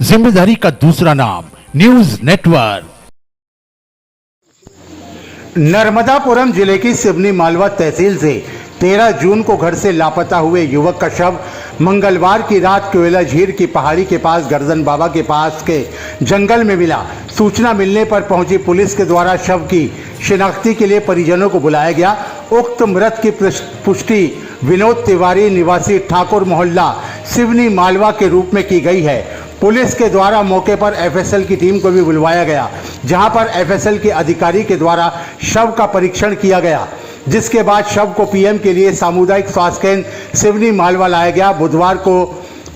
जिम्मेदारी का दूसरा नाम न्यूज नेटवर्क। नर्मदापुरम जिले की सिवनी मालवा तहसील से 13 जून को घर से लापता हुए युवक का शव मंगलवार की रात कोयला झीर की पहाड़ी के पास गर्दन बाबा के पास के जंगल में मिला। सूचना मिलने पर पहुंची पुलिस के द्वारा शव की शिनाख्ती के लिए परिजनों को बुलाया गया। उक्त मृत की पुष्टि विनोद तिवारी निवासी ठाकुर मोहल्ला सिवनी मालवा के रूप में की गई है। पुलिस के द्वारा मौके पर एफएसएल की टीम को भी बुलवाया गया, जहां पर एफएसएल के अधिकारी के द्वारा शव का परीक्षण किया गया, जिसके बाद शव को पीएम के लिए सामुदायिक स्वास्थ्य केंद्र सिवनी मालवा लाया गया। बुधवार को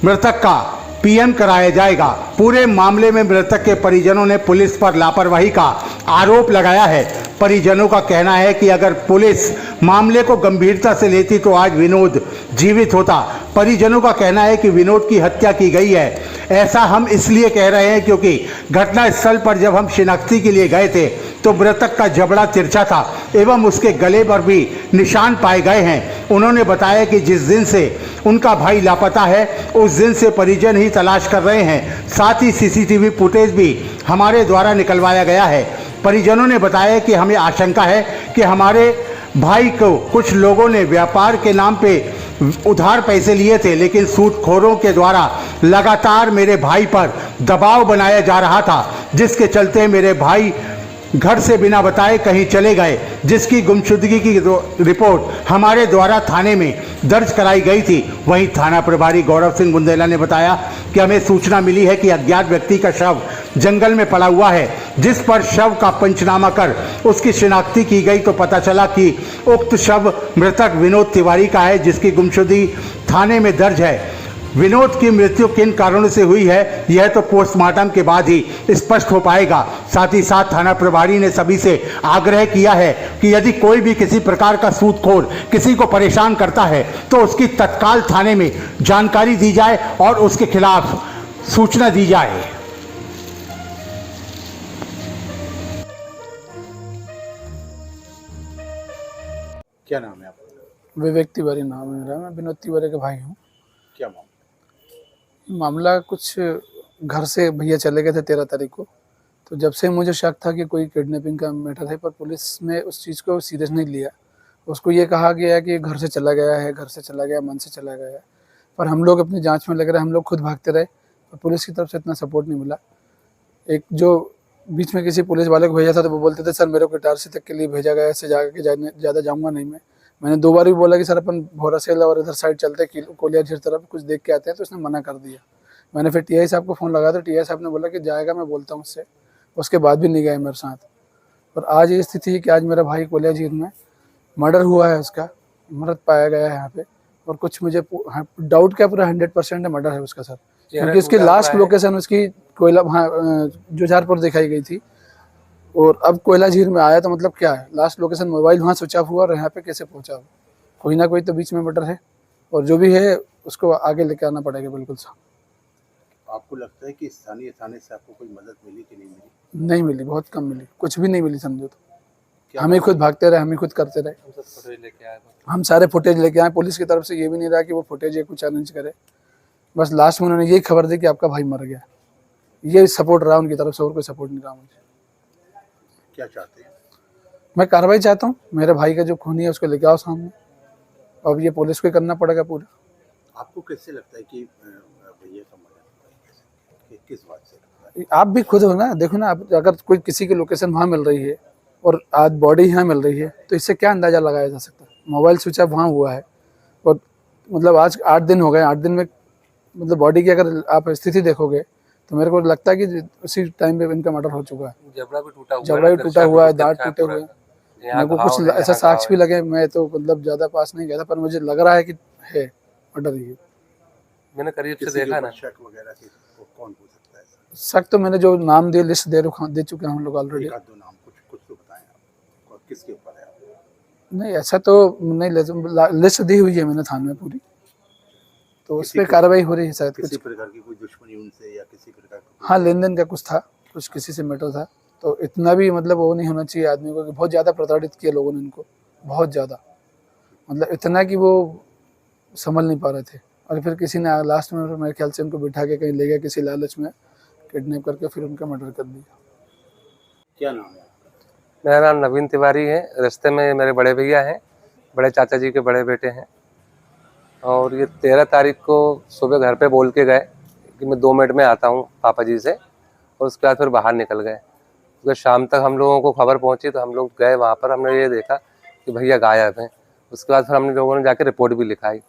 मृतक का पीएम कराया जाएगा। पूरे मामले में मृतक के परिजनों ने पुलिस पर लापरवाही का आरोप लगाया है। परिजनों का कहना है कि अगर पुलिस मामले को गंभीरता से लेती तो आज विनोद जीवित होता। परिजनों का कहना है कि विनोद की हत्या की गई है। ऐसा हम इसलिए कह रहे हैं क्योंकि घटना स्थल पर जब हम शिनाख्ती के लिए गए थे तो मृतक का जबड़ा तिरछा था एवं उसके गले पर भी निशान पाए गए हैं। उन्होंने बताया कि जिस दिन से उनका भाई लापता है उस दिन से परिजन ही तलाश कर रहे हैं। साथ ही सीसीटीवी फुटेज भी हमारे द्वारा निकलवाया गया है। परिजनों ने बताया कि हमें आशंका है कि हमारे भाई को कुछ लोगों ने व्यापार के नाम पे उधार पैसे लिए थे, लेकिन सूदखोरों के द्वारा लगातार मेरे भाई पर दबाव बनाया जा रहा था, जिसके चलते मेरे भाई घर से बिना बताए कहीं चले गए, जिसकी गुमशुदगी की रिपोर्ट हमारे द्वारा थाने में दर्ज कराई गई थी। वहीं थाना प्रभारी गौरव सिंह बुंदेला ने बताया कि हमें सूचना मिली है कि अज्ञात व्यक्ति का शव जंगल में पड़ा हुआ है, जिस पर शव का पंचनामा कर उसकी शिनाख्ती की गई तो पता चला कि उक्त शव मृतक विनोद तिवारी का है, जिसकी गुमशुदगी थाने में दर्ज है। विनोद की मृत्यु किन कारणों से हुई है यह तो पोस्टमार्टम के बाद ही स्पष्ट हो पाएगा। साथ ही साथ थाना प्रभारी ने सभी से आग्रह किया है कि यदि कोई भी किसी प्रकार का सूदखोर किसी को परेशान करता है तो उसकी तत्काल थाने में जानकारी दी जाए और उसके खिलाफ सूचना दी जाए। क्या नाम है आपका? विवेक तिवारी नाम है मेरा। मैं विनोद तिवारी का भाई हूँ। क्या मामला? मामला कुछ घर से भैया चले गए थे 13 तारीख को, तो जब से मुझे शक था कि कोई किडनैपिंग का मैटर है, पर पुलिस ने उस चीज़ को सीरियस नहीं लिया। उसको ये कहा गया कि घर से चला गया है, घर से चला गया, मन से चला गया है। पर हम लोग अपनी जांच में लग रहे, हम लोग खुद भागते रहे, पर पुलिस की तरफ से इतना सपोर्ट नहीं मिला। एक जो बीच में किसी पुलिस वाले को भेजा था तो वो बोलते थे सर मेरे को इटारसी तक के लिए भेजा गया, इससे ज़्यादा जाऊँगा नहीं मैं। मैंने 2 बार भी बोला कि सर अपन भोरासेल और इधर साइड चलते हैं कोलिया झीर तरफ कुछ देख के आते हैं, तो उसने मना कर दिया। मैंने फिर टीआई साहब को फ़ोन लगाया तो टीआई साहब ने बोला कि जाएगा, मैं बोलता हूँ उससे। उसके बाद भी नहीं गए मेरे साथ। और आज ये स्थिति है कि आज मेरा भाई कोलिया झीर में मर्डर हुआ है, उसका मृत पाया गया है यहाँ पे। और कुछ मुझे डाउट क्या पूरा 100% मर्डर है उसका सर, क्योंकि उसकी लास्ट लोकेशन उसकी कोयला वहाँ जुझारपुर दिखाई गई थी और अब कोयला झीर में आया, तो मतलब क्या है लास्ट लोकेशन मोबाइल वहाँ स्विच ऑफ हुआ और यहाँ पे कैसे पहुँचा हो? कोई ना कोई तो बीच में मर्डर है, और जो भी है उसको आगे लेके आना पड़ेगा। बिल्कुल साहब। आपको लगता है कि स्थानीय थाने से आपको कोई मदद मिली कि नहीं मिली? नहीं मिली, बहुत कम मिली, कुछ भी नहीं मिली समझो तो। हम ही खुद भागते रहे, हम ही खुद करते रहे। हम सारे फुटेज लेके आए। पुलिस की तरफ से ये भी नहीं रहा कि वो फुटेज या कुछ अरेंज करे। बस लास्ट में उन्होंने यही खबर दी कि आपका भाई मर गया। ये सपोर्ट रहा उनकी तरफ से, और कोई सपोर्ट नहीं रहा मुझे। क्या चाहते हैं? मैं कार्रवाई चाहता हूँ, मेरे भाई का जो खूनी है उसको लेके आओ सामने। अब ये पुलिस को करना पड़ेगा पूरा। आपको कैसे लगता है कि भैया का मर्डर किस बात से लगता है? आप भी खुद हो ना, देखो ना, आप अगर कोई किसी की लोकेशन वहाँ मिल रही है और आज बॉडी यहाँ मिल रही है तो इससे क्या अंदाज़ा लगाया जा सकता है? मोबाइल स्विच ऑफ वहाँ हुआ है और मतलब आज 8 दिन हो गए। 8 दिन में मतलब बॉडी की अगर आप स्थिति देखोगे तो मेरे को लगता है कि उसी टाइम पे इनका मर्डर हो चुका है। जबड़ा भी टूटा हुआ है, दांत टूटे हुए हैं। मेरे को कुछ ऐसा साक्ष्य भी लगे। मैं तो मतलब ज़्यादा पास नहीं गया था, पर मुझे लग रहा है कि है मर्डर ही। मैंने करीब से देखा ना। शक वगैरह की कौन हो सकता है? शक तो मैंने जो नाम दिए लिस्ट दे चुके हैं हम लोग ऑलरेडी। 1-2 नाम कुछ तो बताएं आप, और किसके ऊपर है? नहीं ऐसा तो नहीं, लिस्ट दी हुई है मैंने थाने में पूरी, तो उस पर कार्रवाई हो रही है शायद। किसी प्रकार की कोई दुश्मनी उनसे या किसी प्रकार का? हाँ, लेन देन का कुछ था, कुछ किसी से मैटर था। तो इतना भी मतलब वो नहीं होना चाहिए आदमी को कि बहुत ज़्यादा प्रताड़ित किया लोगों ने इनको, बहुत ज़्यादा, मतलब इतना कि वो संभल नहीं पा रहे थे। और फिर किसी ने लास्ट में मेरे ख्याल से इनको बिठा के कहीं ले गया किसी लालच में, किडनैप करके फिर उनका मर्डर कर दिया। क्या नाम है? मेरा नाम नवीन तिवारी है। रिश्ते में मेरे बड़े भैया हैं, बड़े चाचा जी के बड़े बेटे हैं। और ये 13 तारीख को सुबह घर पे बोल के गए कि मैं 2 मिनट में आता हूँ पापा जी से, और उसके बाद फिर बाहर निकल गए। तो शाम तक हम लोगों को खबर पहुंची तो हम लोग गए वहाँ पर, हमने ये देखा कि भैया गायब हैं। उसके बाद फिर हमने लोगों ने जाके रिपोर्ट भी लिखाई।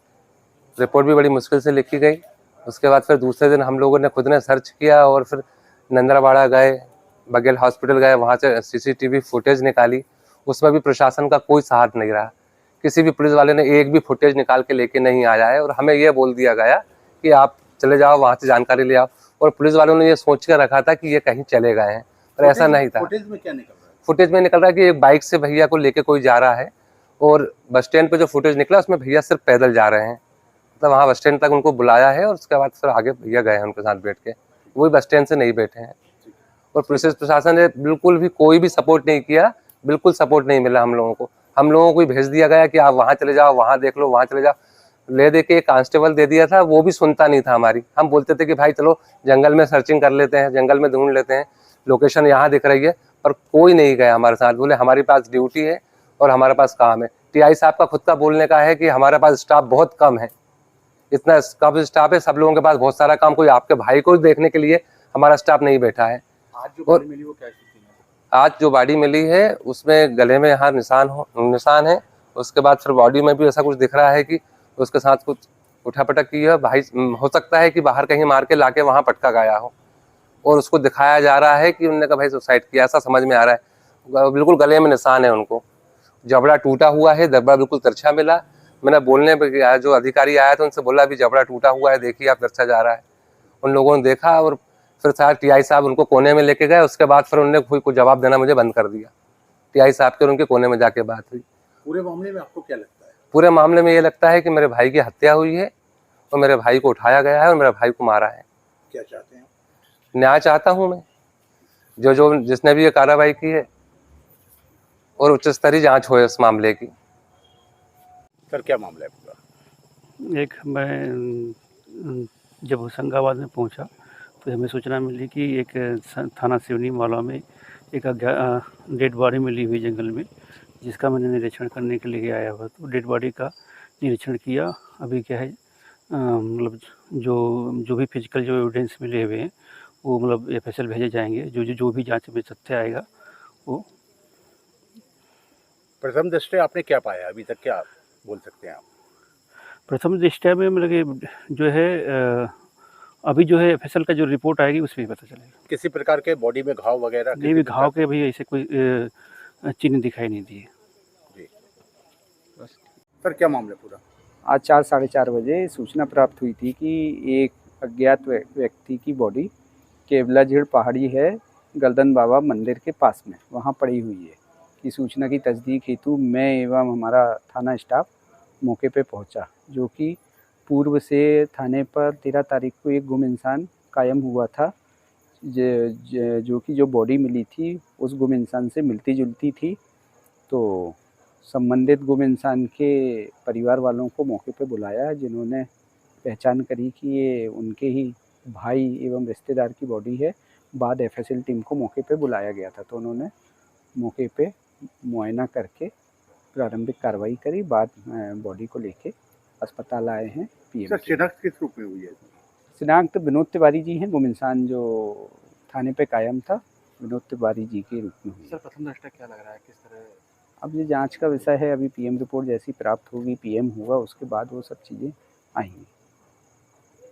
रिपोर्ट भी बड़ी मुश्किल से लिखी गई। उसके बाद फिर दूसरे दिन हम लोगों ने खुद ने सर्च किया और फिर नंदराबाड़ा गए, बघेल हॉस्पिटल गए, वहाँ से CCTV फुटेज निकाली। उसमें भी प्रशासन का कोई साथ नहीं रहा। किसी भी पुलिस वाले ने एक भी फुटेज निकाल के लेके नहीं आया है, और हमें यह बोल दिया गया कि आप चले जाओ वहाँ से जानकारी ले आओ, और पुलिस वालों ने ये सोच कर रखा था कि ये कहीं चले गए हैं, पर ऐसा नहीं था। फुटेज में क्या निकल रहा है? फुटेज में निकल रहा है कि एक बाइक से भैया को लेके कोई जा रहा है, और बस स्टैंड पे जो फुटेज निकला उसमें भैया सिर्फ पैदल जा रहे हैं। मतलब वहाँ बस स्टैंड तक उनको बुलाया है और उसके बाद फिर आगे भैया गए हैं उनके साथ बैठ के, वही बस स्टैंड से नहीं बैठे हैं। और पुलिस प्रशासन ने बिल्कुल भी कोई भी सपोर्ट नहीं किया, बिल्कुल सपोर्ट नहीं मिला हम लोगों को। हम लोगों को ही भेज दिया गया कि आप वहाँ चले जाओ, वहाँ देख लो, वहाँ चले जाओ। ले दे के एक कांस्टेबल दे दिया था, वो भी सुनता नहीं था हमारी। हम बोलते थे कि भाई चलो जंगल में सर्चिंग कर लेते हैं, जंगल में ढूंढ लेते हैं, लोकेशन यहाँ दिख रही है, पर कोई नहीं गया हमारे साथ। बोले हमारे पास ड्यूटी है और हमारे पास काम है। TI साहब का खुद का बोलने का है कि हमारे पास स्टाफ बहुत कम है, इतना कम स्टाफ है, सब लोगों के पास बहुत सारा काम, कोई आपके भाई को देखने के लिए हमारा स्टाफ नहीं बैठा है। आज जो बॉडी मिली वो क्या स्थिति में? आज जो बॉडी मिली है उसमें गले में यहाँ निशान है। उसके बाद फिर बॉडी में भी ऐसा कुछ दिख रहा है कि उसके साथ कुछ उठापटक की है। भाई हो सकता है कि बाहर कहीं मार के लाके वहाँ पटका गया हो, और उसको दिखाया जा रहा है कि उन्होंने कहा भाई सुसाइड किया, ऐसा समझ में आ रहा है। बिल्कुल गले में निशान है, उनको जबड़ा टूटा हुआ है, जबड़ा बिल्कुल तिरछा मिला। मैंने बोलने पे गया, जो अधिकारी आया तो उनसे बोला भी जबड़ा टूटा हुआ है, देखिए आप तिरछा जा रहा है। उन लोगों ने देखा और फिर साहब TI साहब उनको कोने में लेके गए। उसके बाद फिर उन्होंने कोई जवाब देना मुझे बंद कर दिया। TI साहब के और उनके कोने में जाके बात हुई। पूरे मामले में आपको क्या लगता है? पूरे मामले में ये लगता है कि मेरे भाई की हत्या हुई है और मेरे भाई को उठाया गया है और मेरे भाई को मारा है। क्या चाहते हैं? न्याय चाहता हूँ मैं, जो जिसने भी ये कार्रवाई की है, और उच्च स्तरीय जांच हो इस मामले की। सर क्या मामला है पूरा? एक मैं जब होशंगाबाद में पहुंचा तो हमें सूचना मिली कि एक थाना सिवनी मालवा में एक डेड बॉडी मिली हुई जंगल में, जिसका मैंने निरीक्षण करने के लिए आया हुआ। तो डेड बॉडी का निरीक्षण किया। अभी क्या है, मतलब जो भी फिजिकल जो एविडेंस मिले हुए हैं वो मतलब FSL भेजे जाएंगे। जो भी जांच में तथ्य आएगा वो। प्रथम दृष्टया आपने क्या पाया, अभी तक क्या बोल सकते हैं आप? प्रथम दृष्टया में मतलब कि जो है अभी जो है FSL का जो रिपोर्ट आएगी उसमें पता चलेगा। किसी प्रकार के बॉडी में घाव वगैरह? नहीं, भी घाव के भी ऐसे कोई चिन्ह दिखाई नहीं दिए। जी सर क्या मामला पूरा? आज 4 साढ़े 4 बजे सूचना प्राप्त हुई थी कि एक अज्ञात व्यक्ति की बॉडी केवला झीड़ पहाड़ी है, गर्दन बाबा मंदिर के पास में वहाँ पड़ी हुई है। की सूचना की तस्दीक हेतु मैं एवं हमारा थाना स्टाफ मौके पे पहुंचा, जो कि पूर्व से थाने पर 13 तारीख को एक गुम इंसान कायम हुआ था, जो कि जो बॉडी मिली थी उस गुम इंसान से मिलती जुलती थी। तो संबंधित गुम इंसान के परिवार वालों को मौके पे बुलाया, जिन्होंने पहचान करी कि ये उनके ही भाई एवं रिश्तेदार की बॉडी है। बाद FSL टीम को मौके पे बुलाया गया था, तो उन्होंने मौके पे मुआयना करके प्रारंभिक कार्रवाई करी। बाद बॉडी को लेके अस्पताल आए हैं। सर शिनाख्त किस रूप में हुई है? शिनाख्त विनोद तिवारी जी हैं, गुम इंसान जो थाने पे कायम था, विनोद तिवारी जी के रूप में हुई। सर प्रथम दृष्टया क्या लग रहा है, किस तरह? अब ये जांच का विषय है, अभी PM रिपोर्ट जैसी प्राप्त होगी, PM होगा, उसके बाद वो सब चीज़ें आएंगी।